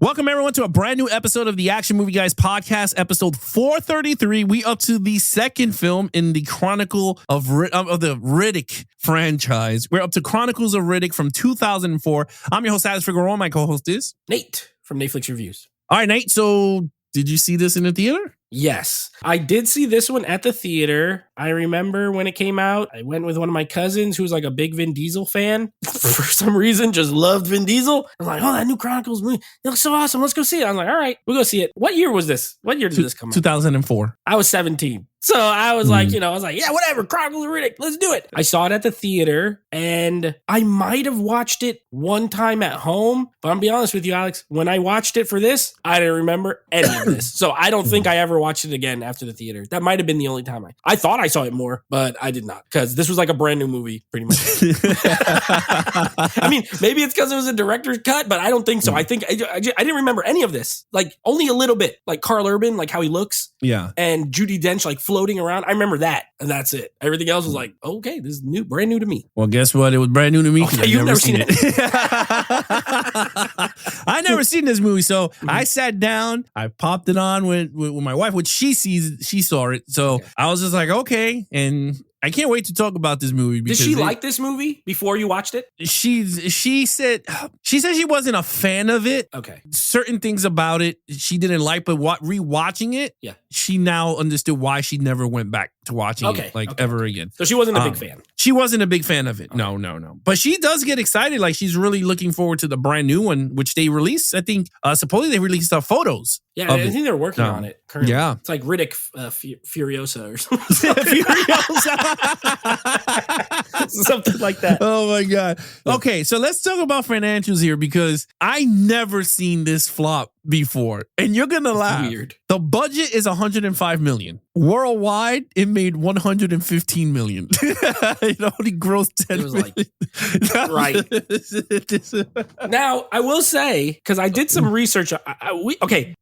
Welcome everyone to a brand new episode of the Action Movie Guys podcast, episode 433. We up to the second film in the Chronicle of the Riddick franchise. We're up to Chronicles of Riddick from 2004. I'm your host, Alex Figueroa. My co-host is Nate from Netflix Reviews. All right, Nate. So did you see this in the theater? Yes, I did see this one at the theater. I remember when it came out, I went with one of my cousins who was like a big Vin Diesel fan. For some reason, just loved Vin Diesel. I was like, oh, that new Chronicles movie, it looks so awesome. Let's go see it. I was like, all right, we'll go see it. What year was this? What year did this come out? 2004. I was 17. So I was like, I was like, yeah, whatever, Chronicles of Riddick, let's do it. I saw it at the theater and I might have watched it one time at home, but I'm gonna be honest with you, Alex, when I watched it for this, I didn't remember any of this. So I don't think I ever watched it again after the theater. That might have been the only time I thought I saw it more, but I did not, because this was like a brand new movie, pretty much. I mean, maybe it's because it was a director's cut, but I don't think so. I think I didn't remember any of this, like only a little bit, like Carl Urban, like how he looks. Yeah. And Judi Dench like floating around. I remember that. And that's it. Everything else was like, okay, this is new, brand new to me. Well, guess what? It was brand new to me. Okay, you've never seen it. I never seen this movie. So I sat down, I popped it on with my wife, which she saw it. So I was just like, okay. And I can't wait to talk about this movie. Did she like this movie before you watched it? She said she wasn't a fan of it. Okay. Certain things about it she didn't like, but rewatching it, she now understood why she never went back to watching it ever again. So she wasn't a big fan. She wasn't a big fan of it. Okay. No. But she does get excited. Like she's really looking forward to the brand new one, which they released. I think supposedly they released photos. Yeah, I think they're working on it currently. Yeah. It's like Riddick Furiosa or something. Furiosa. Something like that. Oh my God. Okay, so let's talk about financials here because I never seen this flop before. And you're going to laugh. Weird. The budget is $105 million. Worldwide, it made $115 million. It only grossed $10 million. Right. Now, I will say, because I did some research.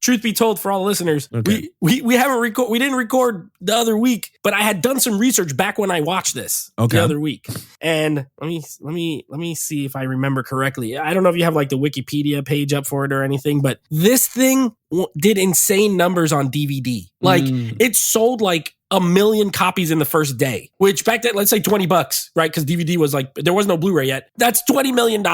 Truth be told, for all the listeners, we didn't record the other week, but I had done some research back when I watched this the other week. And let me see if I remember correctly. I don't know if you have like the Wikipedia page up for it or anything, but this thing did insane numbers on DVD. Like it sold like 1 million copies in the first day, which back then, let's say $20, right? Because DVD was like, there was no Blu-ray yet. That's $20 million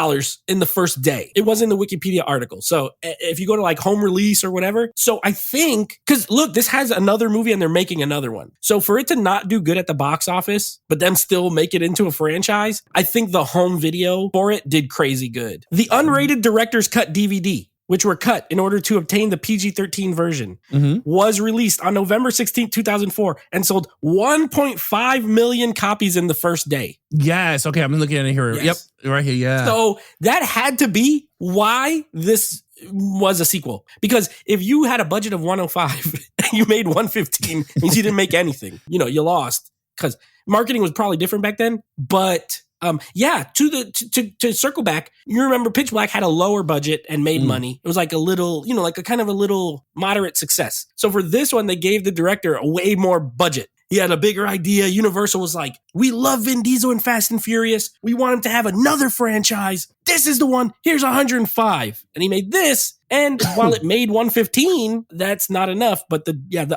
in the first day. It was in the Wikipedia article. So if you go to like home release or whatever. So I think, because look, this has another movie and they're making another one. So for it to not do good at the box office, but then still make it into a franchise, I think the home video for it did crazy good. The unrated director's cut DVD, which were cut in order to obtain the PG-13 version, was released on November 16th, 2004, and sold 1.5 million copies in the first day. Yes. Okay, I'm looking at it here. Yes. Yep, right here, yeah. So that had to be why this was a sequel. Because if you had a budget of 105 and you made 115, means you didn't make anything. You lost. Because marketing was probably different back then, but... to circle back, you remember Pitch Black had a lower budget and made money. It was like a little, like a kind of a little moderate success. So for this one, they gave the director a way more budget. He had a bigger idea. Universal was like, we love Vin Diesel and Fast and Furious. We want him to have another franchise. This is the one. Here's 105. And he made this. And while it made 115, that's not enough. But the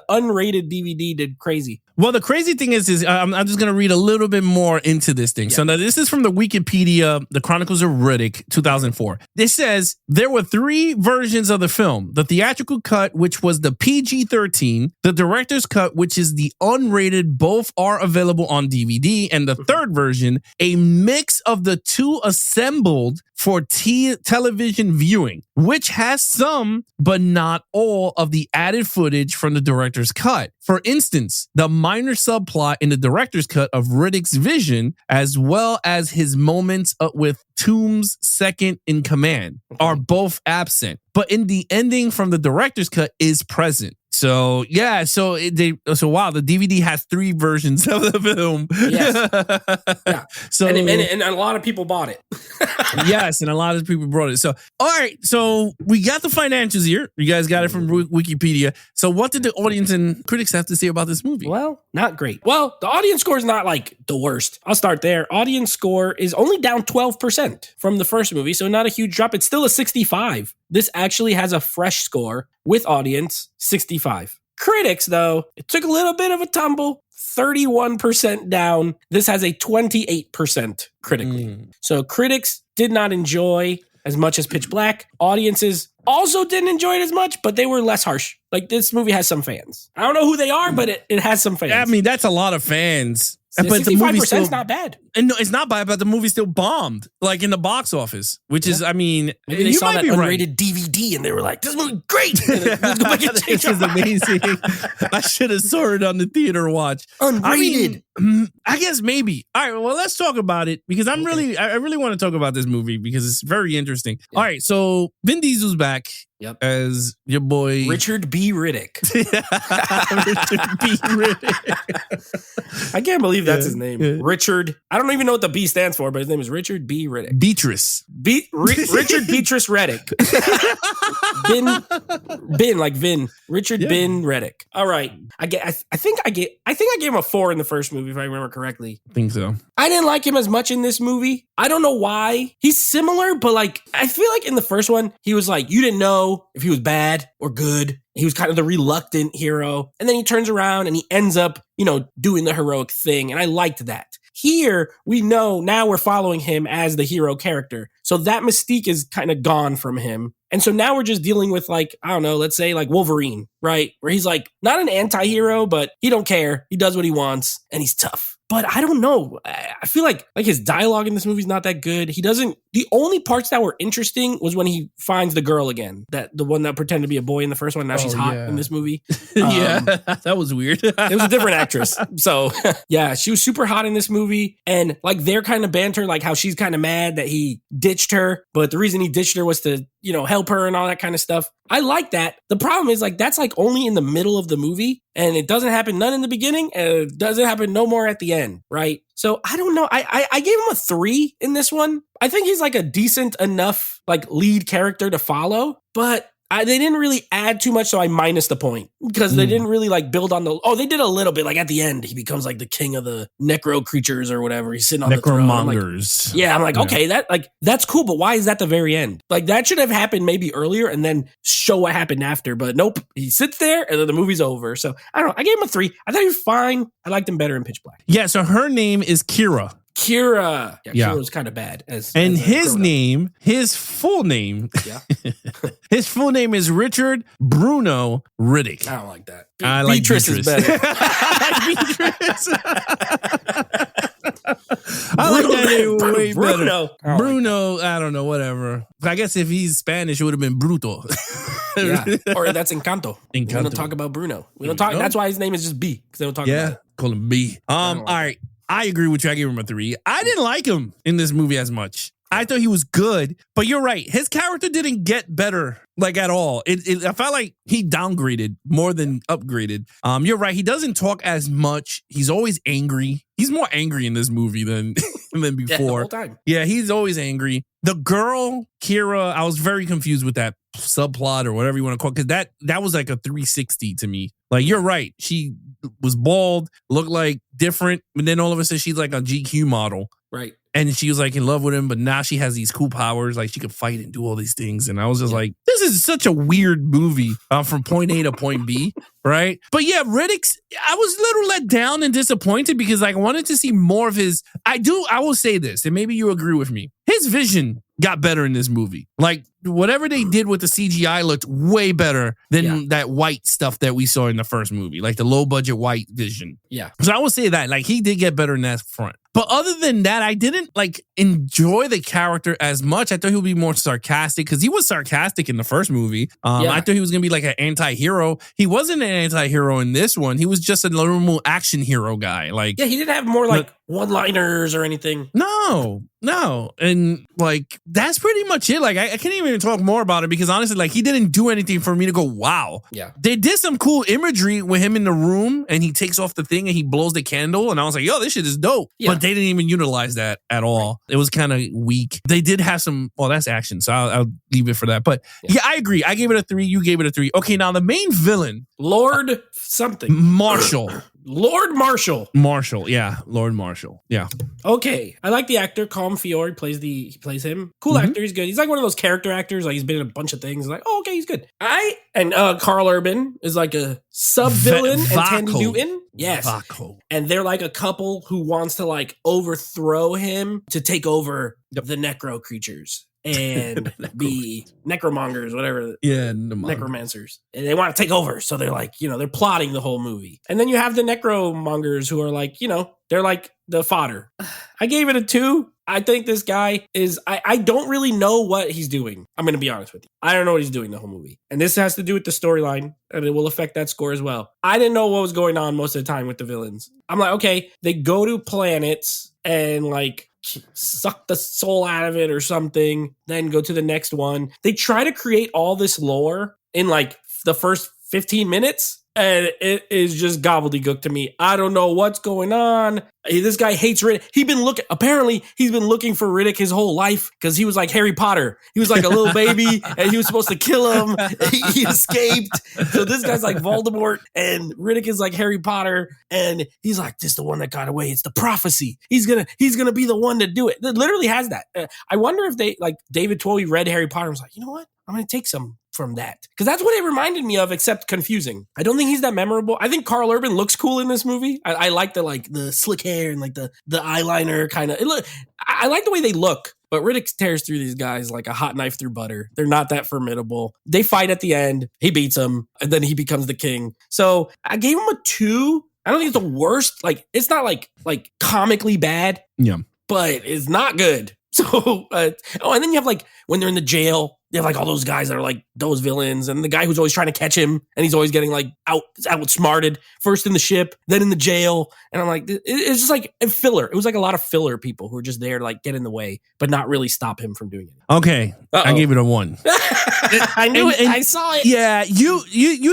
unrated DVD did crazy. Well, the crazy thing is I'm just going to read a little bit more into this thing. Yeah. So now this is from the Wikipedia, The Chronicles of Riddick, 2004. This says there were 3 versions of the film. The theatrical cut, which was the PG-13, the director's cut, which is the unrated. Both are available on DVD. And the third version, a mix of the two assembled for television viewing, which has some, but not all, of the added footage from the director's cut. For instance, the minor subplot in the director's cut of Riddick's vision, as well as his moments with Toombs' second in command, are both absent. But in the ending from the director's cut is present. So yeah, so wow, the DVD has 3 versions of the film. Yes. Yeah. So and a lot of people bought it. Yes, and a lot of people brought it. So all right, so we got the financials here. You guys got it from Wikipedia. So what did the audience and critics have to say about this movie? Well, not great. Well, the audience score is not like the worst. I'll start there. Audience score is only down 12% from the first movie, so not a huge drop. It's still a 65 this actually has a fresh score with audience, 65. Critics, though, it took a little bit of a tumble, 31% down. This has a 28% critically. So critics did not enjoy as much as Pitch Black. Audiences also didn't enjoy it as much, but they were less harsh. Like, this movie has some fans. I don't know who they are, but it has some fans. I mean, that's a lot of fans. But 65% is not bad. And no, it's not bad, but the movie still bombed, like in the box office, which is, I mean, maybe they saw that unrated DVD and they were like, "This movie great." Let's go back and change this is amazing. I should have saw it on the theater watch. Unrated. I guess maybe. All right, well, let's talk about it because I really want to talk about this movie because it's very interesting. Yeah. All right, so Vin Diesel's back. Yep. As your boy Richard B. Riddick. Richard B. Riddick. I can't believe that's his name. Yeah. Richard. I don't even know what the B stands for, but his name is Richard B. Riddick. Beatrice. Richard Beatrice Reddick. Bin like Vin. Richard Bin Reddick. All right. I think I gave him a 4 in the first movie if I remember correctly. I think so. I didn't like him as much in this movie. I don't know why. He's similar, but like I feel like in the first one he was like you didn't know if he was bad or good. He was kind of the reluctant hero. And then he turns around and he ends up, doing the heroic thing. And I liked that. Here, we know now we're following him as the hero character. So that mystique is kind of gone from him. And so now we're just dealing with like, I don't know, let's say like Wolverine, right? Where he's like not an anti-hero, but he don't care. He does what he wants and he's tough. But I don't know. I feel like his dialogue in this movie is not that good. The only parts that were interesting was when he finds the girl again, the one that pretended to be a boy in the first one. Now she's hot in this movie. That was weird. It was a different actress. So yeah, she was super hot in this movie. And like their kind of banter, like how she's kind of mad that he ditched her. But the reason he ditched her was to, help her and all that kind of stuff. I like that. The problem is like that's like only in the middle of the movie and it doesn't happen none in the beginning and it doesn't happen no more at the end, right? So I don't know. I gave him a 3 in this one. I think he's like a decent enough like lead character to follow, but they didn't really add too much, so I minus the point because they didn't really like build on they did a little bit. Like at the end, he becomes like the king of the necro creatures or whatever. He's sitting on the throne. Necromongers. I'm like, okay, that's cool, but why is that the very end? Like that should have happened maybe earlier and then show what happened after. But nope, he sits there and then the movie's over. So I don't know. I gave him a 3. I thought he was fine. I liked him better in Pitch Black. Yeah, so her name is Kira. Kira. Yeah, Kira was kind of bad. His full name his full name is Richard Bruno Riddick. I don't like that. I like Beatrice is better. I like that name way Bruno. better. Bruno, I don't know, whatever. I guess if he's Spanish, it would have been Bruto. Or that's Encanto. We don't talk about Bruno. We don't talk. That's why his name is just B, because they don't talk about it. Call him B. All right. I agree with you. I gave him a 3. I didn't like him in this movie as much. I thought he was good, but you're right. His character didn't get better, like at all. I felt like he downgraded more than upgraded. You're right. He doesn't talk as much. He's always angry. He's more angry in this movie than before. Yeah, the whole time. Yeah, he's always angry. The girl, Kira, I was very confused with that subplot or whatever you want to call it, because that was like a 360 to me. Like, you're right. She was bald, looked like different, but then all of a sudden she's like a GQ model. Right. And she was like in love with him, but now she has these cool powers. Like she could fight and do all these things. And I was just like, this is such a weird movie from point A to point B. Right. But yeah, Riddick's, I was a little let down and disappointed because like, I wanted to see more of his. I will say this, and maybe you agree with me. His vision got better in this movie. Like whatever they did with the CGI looked way better than that white stuff that we saw in the first movie, like the low budget white vision. Yeah. So I will say that like he did get better in that front. But other than that, I didn't like enjoy the character as much. I thought he would be more sarcastic because he was sarcastic in the first movie. I thought he was going to be like an anti-hero. He wasn't an anti-hero in this one. He was just a normal action hero guy. Like, yeah, he didn't have more like one-liners or anything. No. And like, that's pretty much it. Like, I can't even talk more about it because honestly, like he didn't do anything for me to go, wow. Yeah. They did some cool imagery with him in the room and he takes off the thing and he blows the candle. And I was like, yo, this shit is dope. Yeah. But they didn't even utilize that at all. Right. It was kind of weak. They did have some, well, that's action. So I'll leave it for that. But yeah, I agree. I gave it a 3. You gave it a 3. Okay, now the main villain. Lord something. Marshall. Lord Marshall. Lord Marshall. Yeah. Okay, I like the actor. Colm Feore plays him. Cool actor. He's good. He's like one of those character actors. Like he's been in a bunch of things. Like, oh, okay, he's good. Carl Urban is like a sub villain, and Tandy Newton. Yes, Vaco. And they're like a couple who wants to like overthrow him to take over the necro creatures and be necromongers, whatever. Yeah, necromancers. And they want to take over. So they're like, they're plotting the whole movie. And then you have the necromongers who are like, they're like the fodder. I gave it a 2. I think this guy is, I don't really know what he's doing. I'm going to be honest with you. I don't know what he's doing the whole movie. And this has to do with the storyline, and it will affect that score as well. I didn't know what was going on most of the time with the villains. I'm like, okay, they go to planets and like suck the soul out of it or something, then go to the next one. They try to create all this lore in like the first 15 minutes. And it is just gobbledygook to me. I don't know what's going on. This guy hates Riddick. Apparently he's been looking for Riddick his whole life because he was like Harry Potter. He was like a little baby and he was supposed to kill him. He escaped. So this guy's like Voldemort and Riddick is like Harry Potter. And he's like, this is the one that got away. It's the prophecy. He's gonna be the one to do it. It literally has that. I wonder if they like David Twohy read Harry Potter and was like, you know what? I'm going to take some from that. Because that's what it reminded me of, except confusing. I don't think he's that memorable. I think Carl Urban looks cool in this movie. I like the slick hair and like the eyeliner kind of. I like the way they look. But Riddick tears through these guys like a hot knife through butter. They're not that formidable. They fight at the end. He beats them. And then he becomes the king. So I gave him a 2. I don't think it's the worst. Like, it's not like comically bad. Yeah. But it's not good. So, and then you have like when they're in the jail, you have like all those guys that are like those villains, and the guy who's always trying to catch him, and he's always getting like outsmarted, first in the ship, then in the jail. And I'm like, it's just like a filler. It was like a lot of filler people who were just there to like get in the way, but not really stop him from doing it. Okay. I gave it a 1. I knew it. I saw it. Yeah, you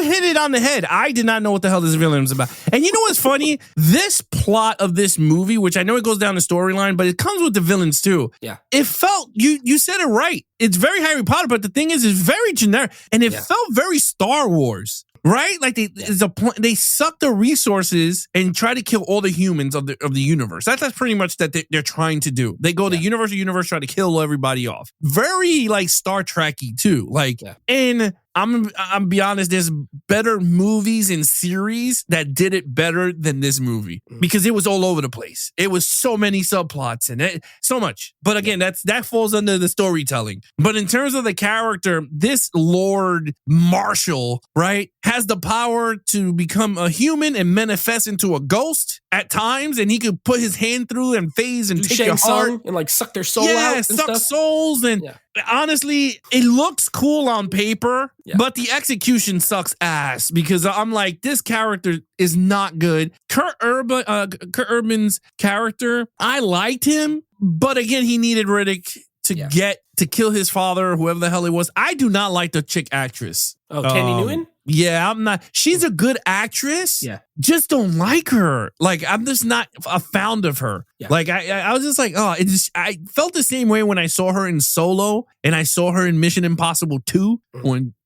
hit it on the head. I did not know what the hell this villain was about. And you know what's funny? This plot of this movie, which I know it goes down the storyline, but it comes with the villains too. Yeah. It felt, you said it right. It's very Harry Potter, but the thing is, it's very generic. And it felt very Star Wars. Right? Like they suck the resources and try to kill all the humans of the universe. That's pretty much that they're trying to do. They go to universe, try to kill everybody off. Very like Star Trek-y too. Like, and I'm be honest, there's better movies and series that did it better than this movie because it was all over the place. It was so many subplots and so much. But again, that falls under the storytelling. But in terms of the character, this Lord Marshall, right, has the power to become a human and manifest into a ghost at times, and he could put his hand through and phase and take your heart and like suck their soul out. And suck souls and. Yeah. Honestly, it looks cool on paper, but the execution sucks ass because I'm like, this character is not good. Kurt Urban's character, I liked him, but again, he needed Riddick to kill his father, or whoever the hell it was. I do not like the chick actress. Oh, Tandy Newton? Yeah, I'm not. She's a good actress. Yeah. Just don't like her. Like, I'm just not a fan of her. Yeah. Like, I was just like, I felt the same way when I saw her in Solo and I saw her in Mission Impossible 2.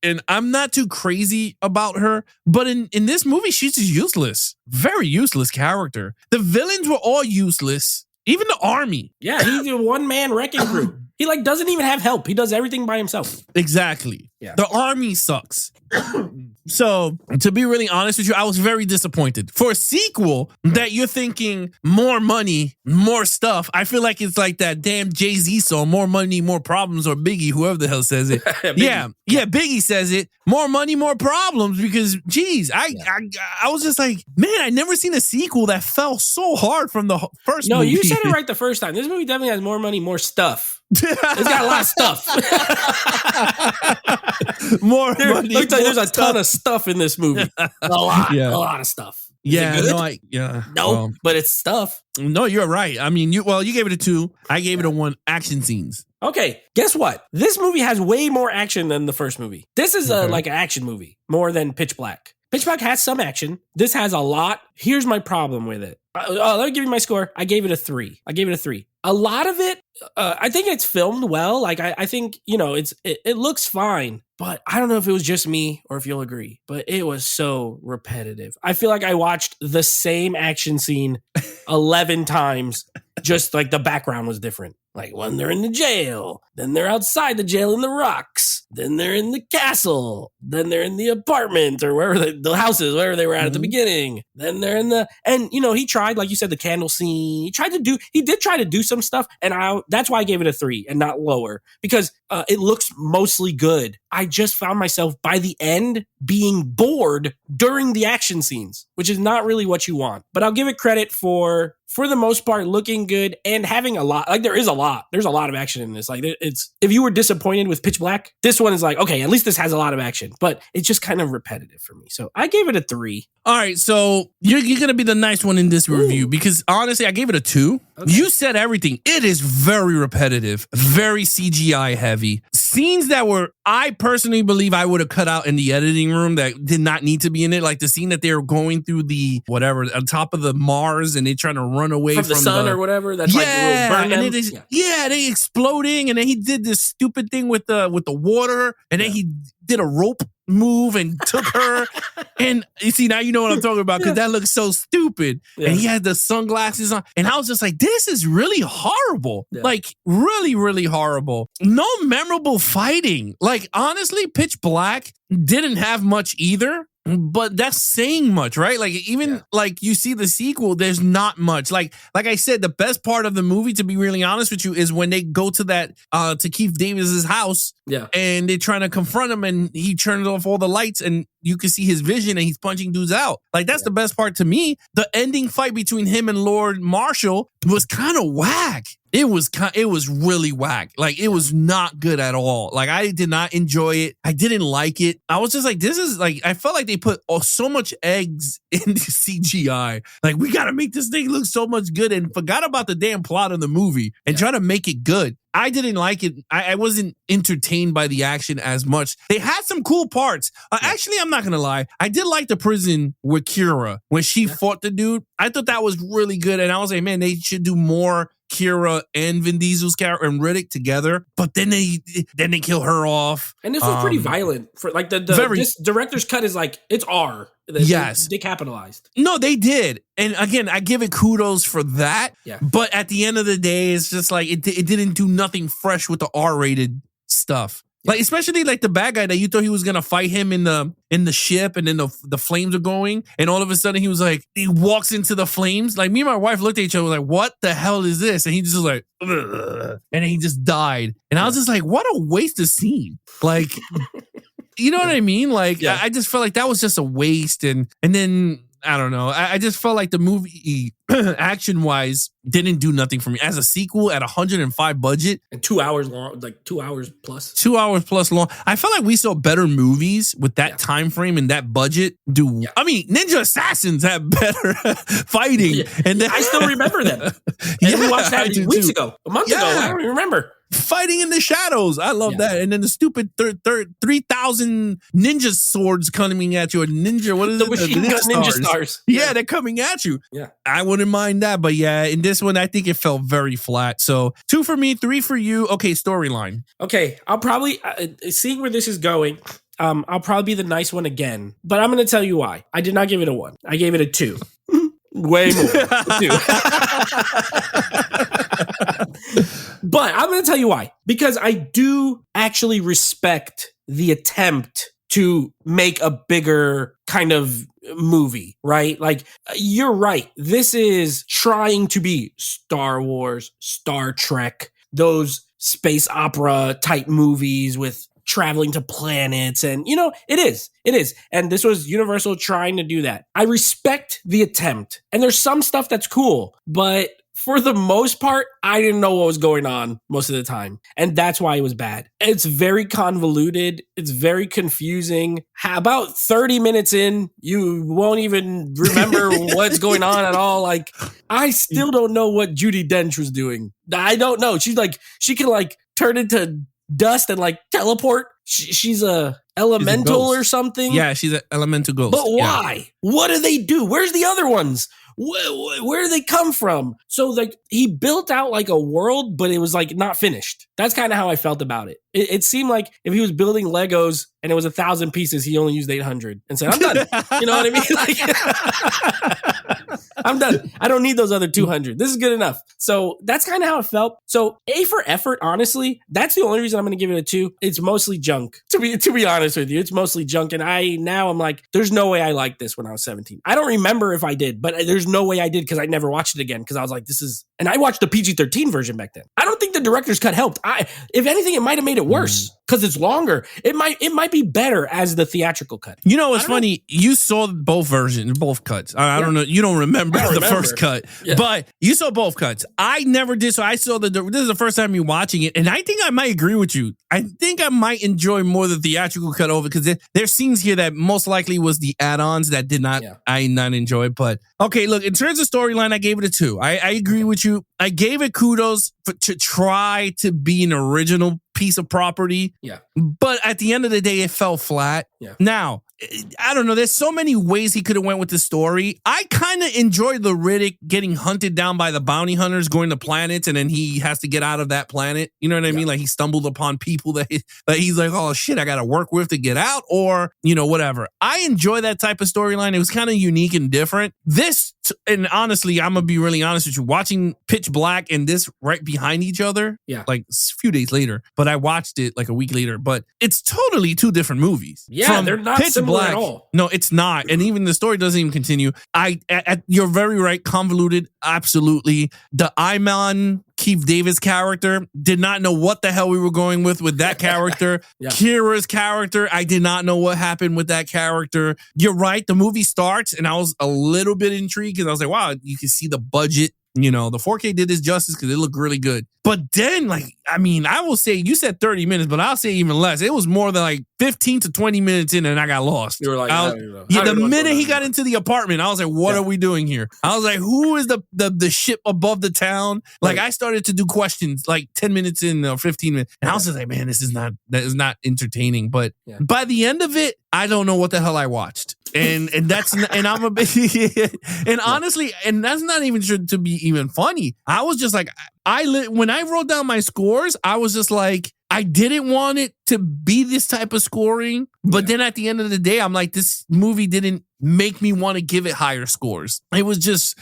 And I'm not too crazy about her. But in this movie, she's just useless. Very useless character. The villains were all useless. Even the army. Yeah, he's a one-man wrecking crew. He like doesn't even have help. He does everything by himself. Exactly. Yeah. The army sucks. So, to be really honest with you, I was very disappointed. For a sequel that you're thinking more money, more stuff, I feel like it's like that damn Jay-Z song, more money, more problems, or Biggie, whoever the hell says it. Biggie says it. More money, more problems, because, geez, I was just like, man, I never seen a sequel that fell so hard from the first movie. No, you said it right the first time. This movie definitely has more money, more stuff. It's got a lot of stuff. More money. Let me tell you, there's a ton of stuff in this movie. A lot of stuff. But it's stuff. No, you're right. I mean, you gave it a 2. I gave it a 1. Action scenes. Okay, guess what? This movie has way more action than the first movie. This is like an action movie more than Pitch Black. Pitch Black has some action. This has a lot. Here's my problem with it. Let me give you my score. I gave it a 3. A lot of it, I think it's filmed well. Like I think, it looks fine. but I don't know if it was just me or if you'll agree, but it was so repetitive. I feel like I watched the same action scene 11 times, just like the background was different. Like when they're in the jail, then they're outside the jail in the rocks, then they're in the castle, then they're in the apartment or wherever the houses, wherever they were at the beginning. Then they're in and he tried, like you said, the candle scene. He did try to do some stuff. And that's why I gave it a 3 and not lower, because it looks mostly good. I just found myself by the end being bored during the action scenes, which is not really what you want. But I'll give it credit for the most part, looking good and having a lot. Like there's a lot of action in this. Like it's, if you were disappointed with Pitch Black, this one is like, okay, at least this has a lot of action, but it's just kind of repetitive for me. So I gave it a 3. All right, so you're going to be the nice one in this review because honestly, I gave it a 2. Okay. You said everything. It is very repetitive, very CGI heavy. Scenes that I personally believe I would have cut out in the editing room that did not need to be in it. Like the scene that they were going through the whatever on top of the Mars and they trying to run away from the sun or whatever. That's like burn them. And they exploding, and then he did this stupid thing with the water, and then he did a rope move and took her. And you see, now you know what I'm talking about because that looks so stupid. Yeah. And he had the sunglasses on, and I was just like, this is really horrible. Yeah. Like really, really horrible. No memorable fighting. Like honestly, Pitch Black didn't have much either. But that's saying much, right? Like even like you see the sequel, there's not much. Like I said, the best part of the movie, to be really honest with you, is when they go to that to Keith Davis's house, and they're trying to confront him, and he turns off all the lights, and you can see his vision, and he's punching dudes out. Like that's the best part to me. The ending fight between him and Lord Marshall was kind of whack. It was really whack. Like it was not good at all. Like I did not enjoy it. I didn't like it. I was just like, this is like, I felt like they put so much eggs in the CGI. Like we got to make this thing look so much good and forgot about the damn plot of the movie and try to make it good. I didn't like it. I wasn't entertained by the action as much. They had some cool parts. Actually, I'm not going to lie. I did like the prison with Kira when she fought the dude. I thought that was really good. And I was like, man, they should do more Kira and Vin Diesel's character and Riddick together, but then they kill her off. And this was pretty violent for like this director's cut is like it's R. They capitalized. No, they did, and again, I give it kudos for that. Yeah. But at the end of the day, it's just like it didn't do nothing fresh with the R-rated stuff. Like especially like the bad guy that you thought he was gonna fight him in the ship, and then the flames are going, and all of a sudden he walks into the flames. Like me and my wife looked at each other like, "What the hell is this?" And he just like, ugh. And then he just died. And I was just like, "What a waste of scene!" Like, you know what I mean? Like I just felt like that was just a waste, and then. I don't know. I just felt like the movie, action-wise, didn't do nothing for me. As a sequel at 105 budget. And 2 hours long, like 2 hours plus. 2 hours plus long. I felt like we saw better movies with that time frame and that budget. I mean, Ninja Assassins had better fighting. Yeah. And then, I still remember them. And we watched that weeks ago. A month ago. I don't even remember. Fighting in the shadows. I love that. And then the stupid 3,000 ninja swords coming at you. A ninja, what is it? Ninja stars. Yeah, they're coming at you. Yeah. I wouldn't mind that. But yeah, in this one, I think it felt very flat. So 2 for me, 3 for you. Okay, storyline. Okay, I'll probably, seeing where this is going, I'll probably be the nice one again. But I'm going to tell you why. I did not give it a 1. I gave it a 2. Way more. 2. But I'm going to tell you why. Because I do actually respect the attempt to make a bigger kind of movie, right? Like, you're right. This is trying to be Star Wars, Star Trek, those space opera type movies with traveling to planets. And, it is. And this was Universal trying to do that. I respect the attempt. And there's some stuff that's cool, but for the most part, I didn't know what was going on most of the time. And that's why it was bad. It's very convoluted. It's very confusing. About 30 minutes in, you won't even remember what's going on at all. Like, I still don't know what Judi Dench was doing. I don't know. She's like, she can like turn into dust and like teleport. She's a elemental or something. Yeah, she's an elemental ghost. But why? Yeah. What do they do? Where's the other ones? where do they come from? So like he built out like a world, but it was like not finished. That's kind of how I felt about it. It seemed like if he was building Legos and it was 1,000 pieces, he only used 800 and said, I'm done. You know what I mean? Like, I'm done. I don't need those other 200. This is good enough. So that's kind of how it felt. So A for effort, honestly, that's the only reason I'm going to give it a 2. It's mostly junk. To be honest with you, it's mostly junk. And I'm like, there's no way I liked this when I was 17. I don't remember if I did, but there's no way I did because I never watched it again because I was like, and I watched the PG-13 version back then. I don't think the director's cut helped. If anything, it might have made it worse because it's longer. It might be better as the theatrical cut. You know what's funny? You saw both versions, both cuts. I don't know. You don't remember the first cut, but you saw both cuts. I never did. So I saw this is the first time you watching it. And I think I might agree with you. I think I might enjoy more the theatrical cut over because there's scenes here that most likely was the add-ons that I did not enjoy. But okay, look, in terms of storyline, I gave it a 2. I agree with you. I gave it kudos to try to be an original piece of property. Yeah. But at the end of the day, it fell flat. Yeah. Now, I don't know. There's so many ways he could have went with the story. I kind of enjoyed the Riddick getting hunted down by the bounty hunters, going to planets, and then he has to get out of that planet. You know what I mean? Like he stumbled upon people that he's like, oh shit, I got to work with to get out, or whatever. I enjoy that type of storyline. It was kind of unique and different. This, and honestly, I'm gonna be really honest with you. Watching Pitch Black and this right behind each other, like a few days later, but I watched it like a week later. But it's totally 2 different movies. Yeah, they're not similar at all. No, it's not. And even the story doesn't even continue. You're very right. Convoluted. Absolutely. The Iman Keith Davis character, did not know what the hell we were going with that character. Kira's character, I did not know what happened with that character. You're right. The movie starts and I was a little bit intrigued because I was like, wow, you can see the budget. The 4K did this justice because it looked really good. But then, I will say, you said 30 minutes, but I'll say even less. It was more than like 15 to 20 minutes in and I got lost. You were like, the minute he got into the apartment, I was like, what are we doing here? I was like, who is the ship above the town? Like, I started to do questions like 10 minutes in or 15 minutes. And I was just like, man, that is not entertaining. But by the end of it, I don't know what the hell I watched. And that's, and I'm a bit, and honestly, and that's not even to be even funny. I was just like, when I wrote down my scores, I was just like, I didn't want it to be this type of scoring. But then at the end of the day, I'm like, this movie didn't make me want to give it higher scores. It was just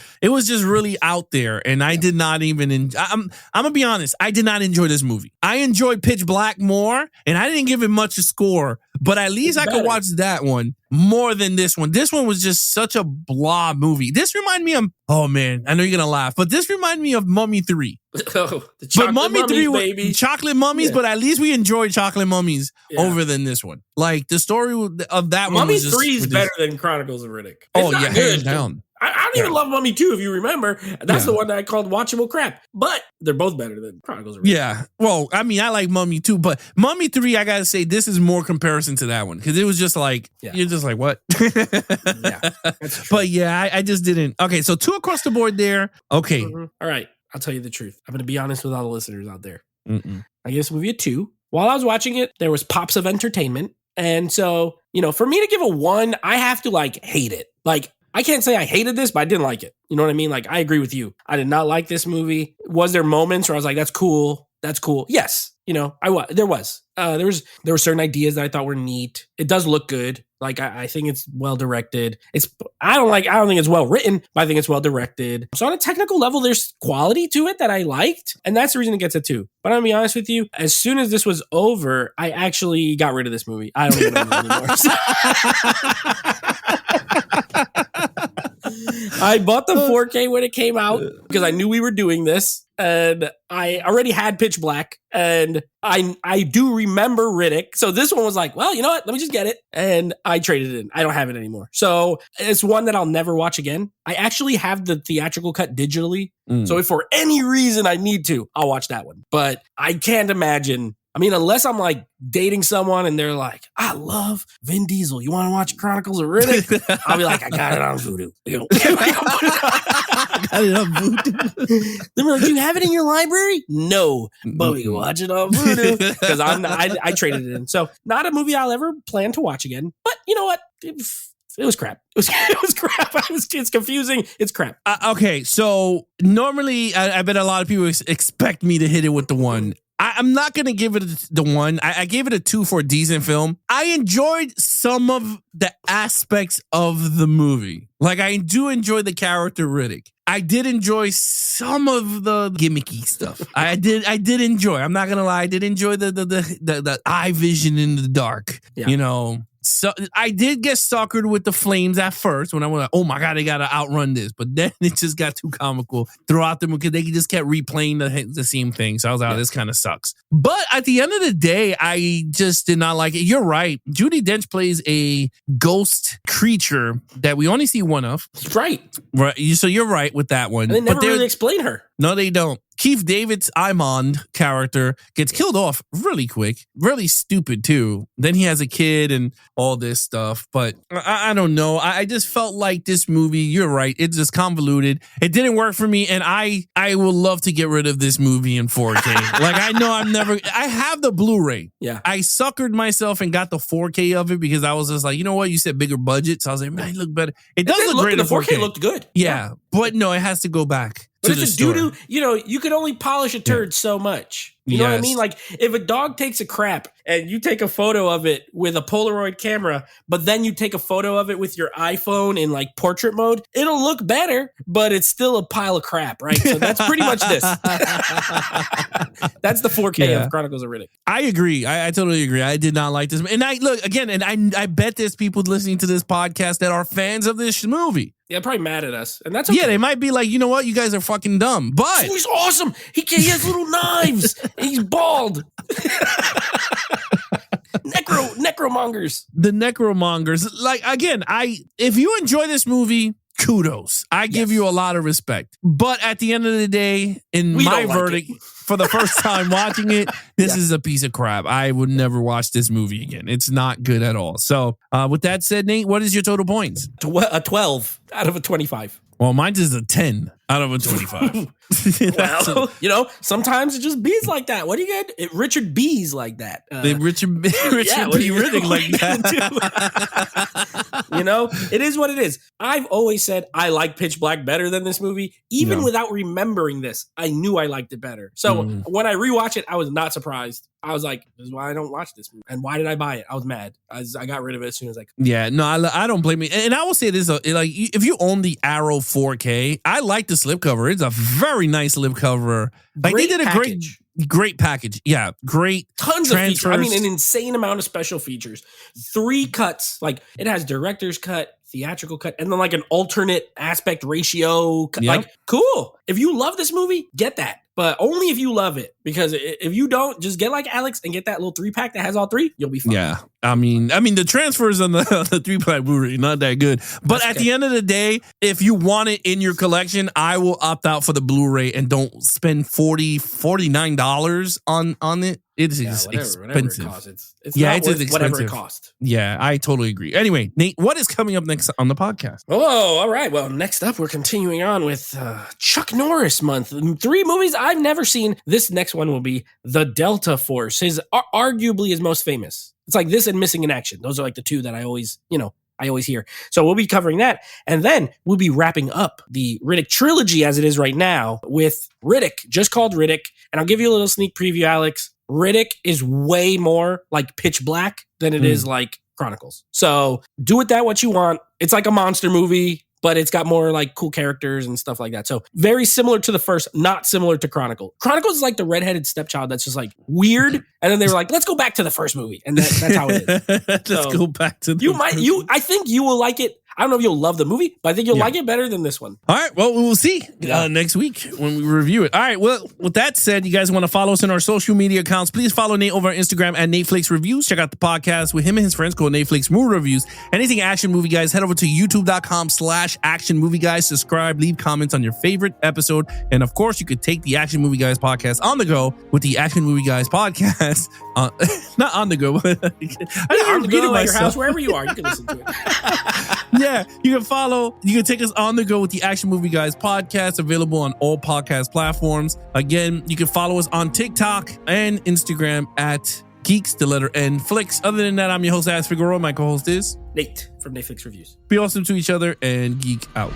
really out there. And I did not even, I'm going to be honest, I did not enjoy this movie. I enjoyed Pitch Black more and I didn't give it much a score, but at least I could watch that one more than this one. This one was just such a blah movie. This reminded me of, oh man, I know you're going to laugh, but this reminded me of Mummy 3. Oh, the chocolate Mummy 3 was chocolate mummies, but at least we enjoyed chocolate mummies over than this one. Like the story of that Mummy one. Mummy 3 is better than Chronicles of Riddick. Oh yeah, hands down. I don't even love Mummy 2, if you remember. That's the one that I called watchable crap. But they're both better than Chronicles of Riddick. Yeah. Well, I mean, I like Mummy 2, but Mummy 3, I got to say, this is more comparison to that one. Because it was just like, you're just like, what? That's true. But yeah, I just didn't. Okay, so 2 across the board there. Okay. Mm-hmm. All right. I'll tell you the truth. I'm going to be honest with all the listeners out there. I give this movie a 2. While I was watching it, there was pops of entertainment. And so, for me to give a 1, I have to hate it. I can't say I hated this, but I didn't like it. You know what I mean? I agree with you. I did not like this movie. Was there moments where I was like, that's cool. That's cool. Yes. There were certain ideas that I thought were neat. It does look good. I think it's well directed. I don't think it's well written, but I think it's well directed. So on a technical level, there's quality to it that I liked. And that's the reason it gets a 2. But I'm gonna be honest with you, as soon as this was over, I actually got rid of this movie. I don't even know it anymore. I bought the 4K when it came out because I knew we were doing this, and I already had Pitch Black, and I do remember Riddick. So this one was like, well, you know what? Let me just get it. And I traded it in. I don't have it anymore. So it's one that I'll never watch again. I actually have the theatrical cut digitally. So if for any reason I need to, I'll watch that one. But I can't imagine. I mean, unless I'm dating someone and they're like, I love Vin Diesel. You want to watch Chronicles of Riddick? I'll be like, I got it on Vudu. I got it on Vudu. They're like, you have it in your library? No, but we can watch it on Vudu because I traded it in. So not a movie I'll ever plan to watch again. But you know what? It was crap. It was crap. It's confusing. It's crap. Okay, so normally I bet a lot of people expect me to hit it with the 1. I'm not going to give it the 1. I gave it a 2 for a decent film. I enjoyed some of the aspects of the movie. Like, I do enjoy the character Riddick. I did enjoy some of the gimmicky stuff. I did enjoy. I'm not going to lie. I did enjoy the eye vision in the dark. Yeah. You know, so I did get stalkered with the flames at first when I was like, oh my God, they got to outrun this. But then it just got too comical throughout the movie because they just kept replaying the same thing. So I was like, this kind of sucks. But at the end of the day, I just did not like it. You're right. Judi Dench plays a ghost creature that we only see one of. Right. So you're right with that one. And they never really explain her. No, they don't. Keith David's Imond character gets killed off really quick. Really stupid, too. Then he has a kid and all this stuff. But I don't know. I just felt like this movie, you're right, it's just convoluted. It didn't work for me. And I would love to get rid of this movie in 4K. Like, I know I have the Blu-ray. Yeah. I suckered myself and got the 4K of it because I was just like, you know what? You said bigger budget. So I was like, man, it looked better. It does look great in 4K. The 4K looked good. Yeah. But no, it has to go back. But it's a doo-doo, you know, you could only polish a turd so much. You know what I mean? Like, if a dog takes a crap and you take a photo of it with a Polaroid camera, but then you take a photo of it with your iPhone in, like, portrait mode, it'll look better, but it's still a pile of crap, right? So that's pretty much this. That's the 4K of Chronicles of Riddick. I agree. I totally agree. I did not like this. And I bet there's people listening to this podcast that are fans of this movie. Yeah, probably mad at us. And that's okay. Yeah, they might be like, you know what? You guys are fucking dumb. But he's awesome. He has little knives. He's bald. Necromongers. The necromongers. Like, again, if you enjoy this movie, kudos. I give you a lot of respect. But at the end of the day, my verdict, for the first time watching it, this is a piece of crap. I would never watch this movie again. It's not good at all. So with that said, Nate, what is your total points? A 12 out of a 25. Well, mine is a 10 out of a 25. Well, you know, sometimes it just bees like that. What do you get? Richard B's like that. Richard B. Riddick like that. You know, it is what it is. I've always said I like Pitch Black better than this movie. Even without remembering this, I knew I liked it better. So when I rewatch it, I was not surprised. I was like, this is why I don't watch this movie. And why did I buy it? I was mad. I got rid of it as soon as I could. Yeah, no, I don't blame you. And I will say this, like, if you own the Arrow 4K, I like the slipcover. It's a very nice slipcover. Like, they did a great package. Yeah, great. Tons of features. I mean, an insane amount of special features. 3 cuts. Like, it has director's cut, theatrical cut, and then like an alternate aspect ratio. Like, cool. If you love this movie, get that. But only if you love it. Because if you don't, just get like Alex and get that little 3-pack that has all 3. You'll be fine. Yeah. I mean, the transfers on the 3-pack Blu-ray not that good. But at the end of the day, if you want it in your collection, I will opt out for the Blu-ray and don't spend $49 on it. It is expensive. Whatever it costs. It's not worth whatever it costs. Yeah, I totally agree. Anyway, Nate, what is coming up next on the podcast? Oh, all right. Well, next up, we're continuing on with Chuck Norris month. 3 movies I've never seen. This next one will be The Delta Force, arguably his most famous. It's like this and Missing in Action. Those are like the 2 that I always hear. So we'll be covering that. And then we'll be wrapping up the Riddick trilogy as it is right now with Riddick, just called Riddick. And I'll give you a little sneak preview, Alex. Riddick is way more like Pitch Black than it is like Chronicles. So do with that what you want. It's like a monster movie, but it's got more like cool characters and stuff like that. So very similar to the first, not similar to Chronicle. Chronicles is like the redheaded stepchild that's just like weird. And then they were like, let's go back to the first movie. And that's how it is. Let's go back to the I think you will like it. I don't know if you'll love the movie, but I think you'll like it better than this one. All right. Well, we will see next week when we review it. All right. Well, with that said, you guys want to follow us on our social media accounts, please follow Nate over on Instagram at NateFlakes Reviews. Check out the podcast with him and his friends called Nate Flakes Movie Reviews. Anything Action Movie Guys, head over to youtube.com/Action Movie Guys. Subscribe, leave comments on your favorite episode. And of course, you could take the Action Movie Guys podcast on the go with the Action Movie Guys podcast. Not on the go, but on the go at your house, wherever you are, you can listen to it. Yeah, you can take us on the go with the Action Movie Guys podcast, available on all podcast platforms. Again, you can follow us on TikTok and Instagram at Geeks, the letter N, Flicks. Other than that, I'm your host, As Figueroa. My co-host is Nate from Netflix Reviews. Be awesome to each other and geek out.